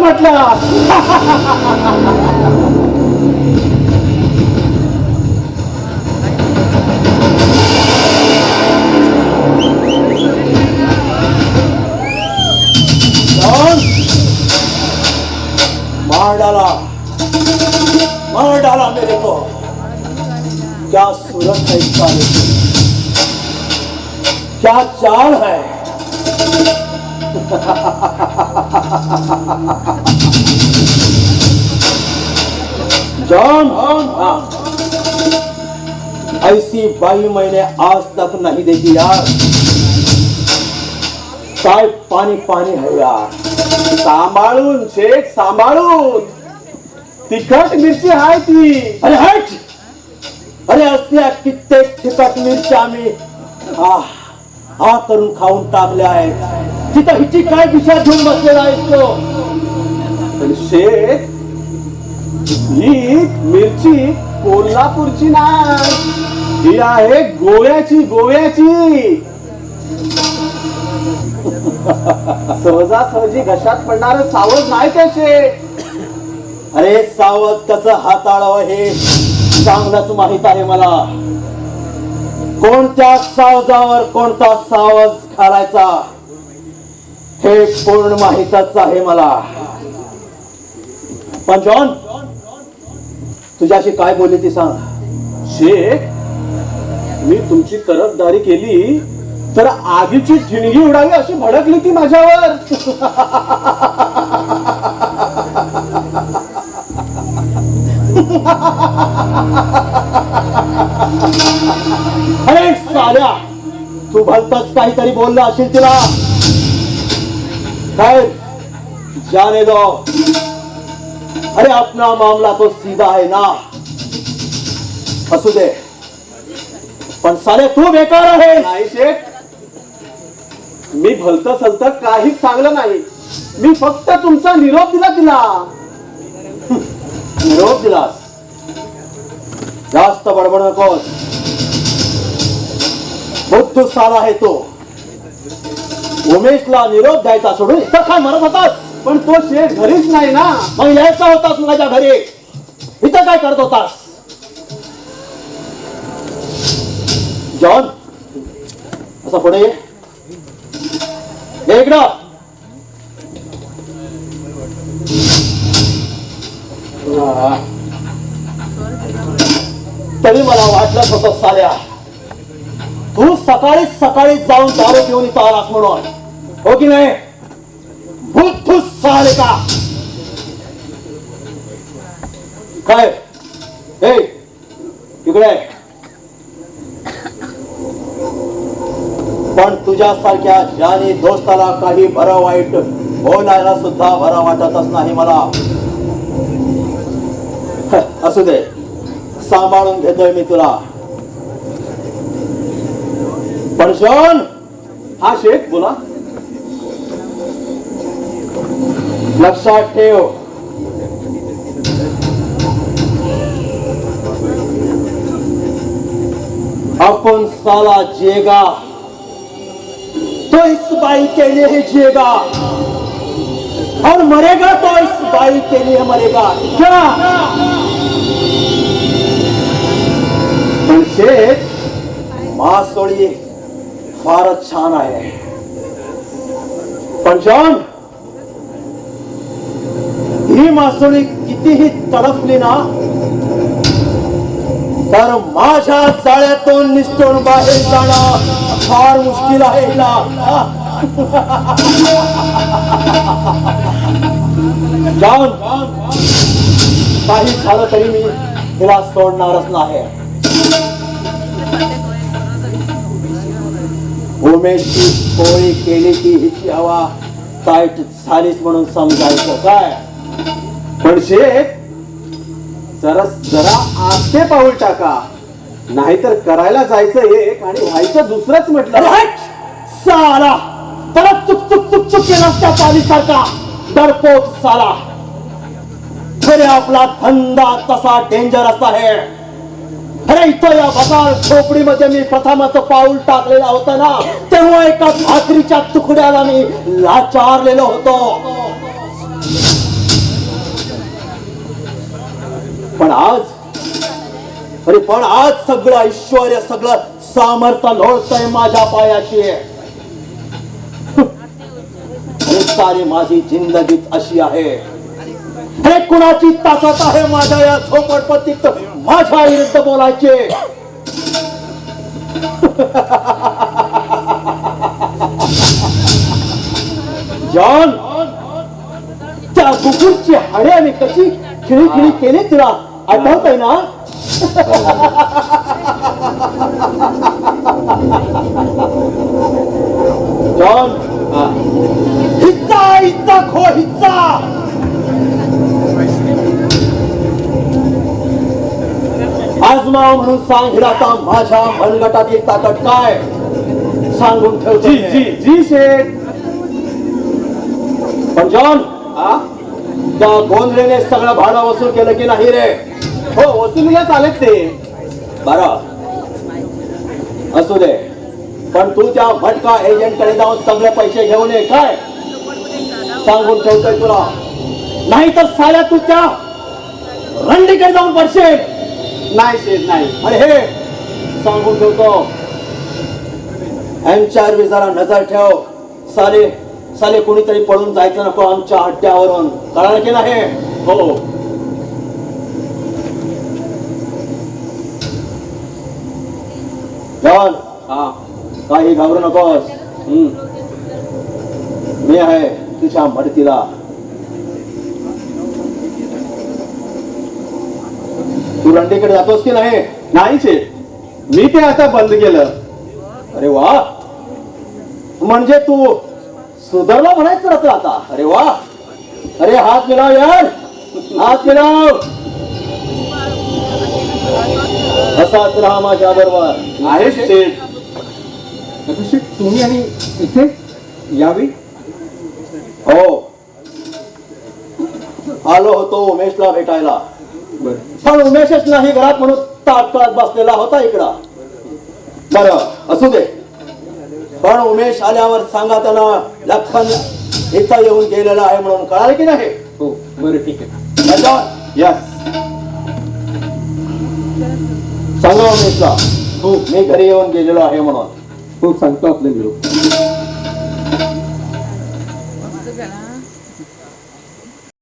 म्हटलं. मार डाला मेरे को. क्या सूरत है इसका, क्या चाल है. जॉन, ऐसी बाई मैंने आज तक नहीं देखी यार. काय पाणी पाणी है यार. सांभाळून शेठ, सांभाळून. तिखट मिरची आहे ती. अरे हट. अरे असल्या कित्येक तिखट मिरच्या मी हा करून खाऊन टाकल्या आहेत. तिथं हिची काय दिशा घेऊन बसलेला आहेस तो. पण शेठ, ही मिरची कोल्हापूरची नाही, ही आहे गोव्याची. गोव्याची सहजासहजी घशात पडणार सावज नाही ते शेठ. अरे सावज कसं हाताळावं हे चांगलंच माहित आहे मला. कोणत्या सावजावर कोणता सावज घालायचा हे पूर्ण माहितच आहे मला. पण जॉन, तुझ्याशी काय बोलली ती सांग. शेठ, मी तुमची तरफदारी केली तर आगीची ठिणगी उडावी अशी भडकली ती माझ्यावर. अरे साल्या, तू भलतच काहीतरी बोलला असेल तिला. खैर, जाने दो. अरे अपना मामला तो सीधा है ना. असू दे, पण साले तू बेकार आहे. नाही शेठ, मी भलत सलत काहीच सांगलं नाही. मी फक्त तुमचा निरोप दिला तिला. निरोप दिलास. जास्त बडबड नकोस. बुद्धू साला आहे तो. उमेशला निरोप द्यायचा सोडून इथं काय मरत होतास. पण तो शेठ घरीच नाही ना. मग यायचा होतास माझ्या घरी. इथं काय करत होतास. जॉन, असं पुढे ये. इकडं. तरी मला वाटलंच होतं साल्या, तू सकाळी सकाळी जाऊन दारू घेऊन इथं आलास म्हणून. हो की नाही. बुद्धू साले का काय. हे इकडे. पण तुझ्यासारख्या ज्याने दोस्ताला काही बरं वाईट बोलायला सुद्धा बरं वाटतच नाही मला. असू दे, सांभाळून घेतोय मी तुला. पण जॉन. हा शेठ, बोला. लक्षात ठेव, अपन साला जिएगा तो इस बाई के लिए ही जिएगा और मरेगा तो इस बाई के लिए मरेगा. क्या. पण शेठ, मासोळी फारच छान आहे. पण जॉन, ही मासोळी कितीही तडफली ना तर माझ्या जाळ्यातून निसटून बाहेर जाणं फार मुश्किल आहे हिला. जॉन, काही झालं तरी मी हिला सोडणारच नाही. उमेशची पोळी केली की हिची हवा टाईट झालीच म्हणून समजायचं काय. पण शेठ, जरा आस्ते पाऊल टाका. नाहीतर करायला जायचं एक आणि व्हायचं दुसरंच म्हटलं. साला परत चुक चुक चुक चुक केलास त्या पालीसारखा डरपोक साला. खरे आपला धंदा तसा डेंजरस आहे. अरे इथं या बसाल झोपडीमध्ये मी प्रथमच पाऊल टाकलेला होता ना, तेव्हा एका भाकरीच्या तुकड्याला मी लाचारलेलो होतो. पण आज सगळं ऐश्वर सगळं सामर्थ्य लोळतंय माझ्या पायाशी. ही सारी माझी जिंदगीच अशी आहे. हे कुणाची ताकद आहे माझ्या या झोपडपट्टीत माझ्या विरुद्ध बोलायचे? जॉन, त्या कुकुरची हाडे आम्ही कशी खिळी खिळी केली तुला आठवत आहे ना? जॉन, हिच्चा हिच्चा खो हिच्चा. आजमाव म्हणून सांग हिला आता माझ्या मनगटातील ताकद काय सांगून ठेवतो. जी जी जी शेठ. पण जॉन, त्या गोंधळीने सगळं भाडं वसूल केलं की नाही रे? हो, वसुलीला चालेत ते. बरं, असू दे. पण तू त्या भटका एजंट कडे जाऊन सगळे पैसे घेऊन ये. काय सांगून ठेवतोय तुला, नाही तर साल्या तू त्या रंडीकडे जाऊन पडशील. नाही शेठ नाही. आणि हे सांगून ठेवतो, यांच्यावर जरा नजर ठेव. साले साले कोणीतरी पळून जायचं नको आमच्या अड्ड्यावरून. कळालं की नाही? हो. जॉन, हा. काही घाबरू नकोस. मी आहे तुझ्या मदतीला. तू रंडीकडे जातोस की नाही? नाही शेठ, मी ते आता बंद केलं. अरे वा, म्हणजे तू सुधारला म्हणायचं राहतं आता. अरे वा, अरे हात मिळाव यार, हात मिळाव. असाच राहा माझ्या बरोबर. आहे शेठ. तुम्ही आणि इथे यावी. हो, आलो होतो उमेशला भेटायला. बर, पण उमेशच नाही घरात म्हणून ताटकळत बसलेला होता इकडं. बरं, असू दे. पण उमेश आल्यावर सांगा त्यांना लखन इथं येऊन गेलेला आहे म्हणून. कळालं की नाही? हो बरं ठीक आहे. यस. सांगा उमेशला, हो मी घरी येऊन गेलेलो आहे म्हणून. हो सांगतो आपल्या विरोध.